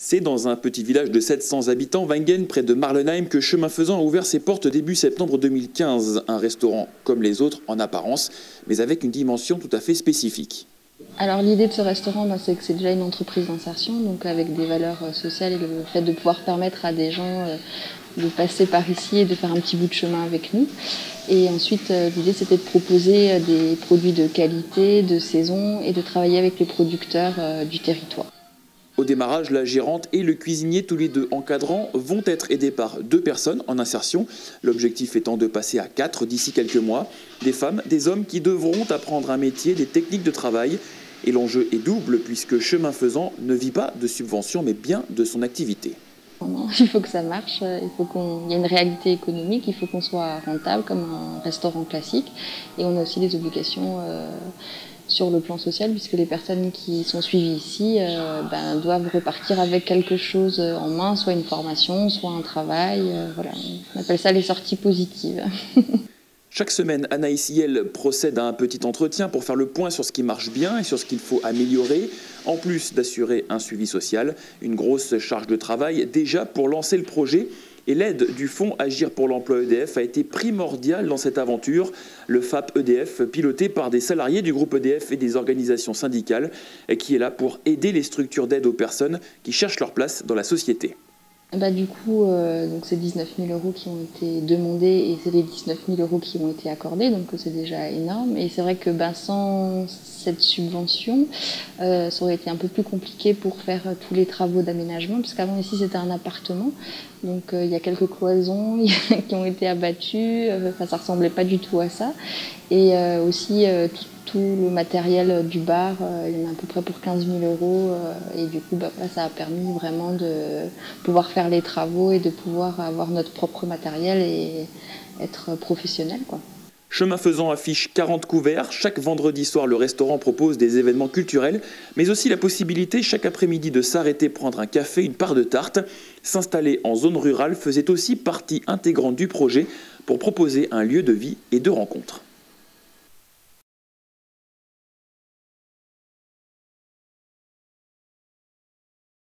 C'est dans un petit village de 700 habitants, Wengen, près de Marlenheim, que Chemin Faisant a ouvert ses portes début septembre 2015. Un restaurant comme les autres en apparence, mais avec une dimension tout à fait spécifique. Alors l'idée de ce restaurant, c'est que c'est déjà une entreprise d'insertion, donc avec des valeurs sociales et le fait de pouvoir permettre à des gens de passer par ici et de faire un petit bout de chemin avec nous. Et ensuite, l'idée c'était de proposer des produits de qualité, de saison et de travailler avec les producteurs du territoire. Au démarrage, la gérante et le cuisinier, tous les deux encadrants, vont être aidés par 2 personnes en insertion. L'objectif étant de passer à 4 d'ici quelques mois. Des femmes, des hommes qui devront apprendre un métier, des techniques de travail. Et l'enjeu est double puisque Chemin Faisant ne vit pas de subventions mais bien de son activité. Il faut que ça marche, il faut qu'il y ait une réalité économique, il faut qu'on soit rentable comme un restaurant classique. Et on a aussi des obligations sur le plan social, puisque les personnes qui sont suivies ici doivent repartir avec quelque chose en main, soit une formation, soit un travail. Voilà. On appelle ça les sorties positives. Chaque semaine, Anaïs Yel procède à un petit entretien pour faire le point sur ce qui marche bien et sur ce qu'il faut améliorer, en plus d'assurer un suivi social. Une grosse charge de travail déjà pour lancer le projet. Et l'aide du fonds Agir pour l'emploi EDF a été primordiale dans cette aventure. Le FAP EDF, piloté par des salariés du groupe EDF et des organisations syndicales, qui est là pour aider les structures d'aide aux personnes qui cherchent leur place dans la société. Du coup, c'est 19 000 € qui ont été demandés et c'est les 19 000 € qui ont été accordés, donc c'est déjà énorme. Et c'est vrai que sans cette subvention, ça aurait été un peu plus compliqué pour faire tous les travaux d'aménagement, puisqu'avant ici c'était un appartement, donc il y a quelques cloisons qui ont été abattues, ça ressemblait pas du tout à ça. Et aussi tout le matériel du bar, il y en a à peu près pour 15 000 €. Et du coup, ça a permis vraiment de pouvoir faire les travaux et de pouvoir avoir notre propre matériel et être professionnel, quoi. Chemin Faisant affiche 40 couverts. Chaque vendredi soir, le restaurant propose des événements culturels, mais aussi la possibilité chaque après-midi de s'arrêter, prendre un café, une part de tarte. S'installer en zone rurale faisait aussi partie intégrante du projet pour proposer un lieu de vie et de rencontre.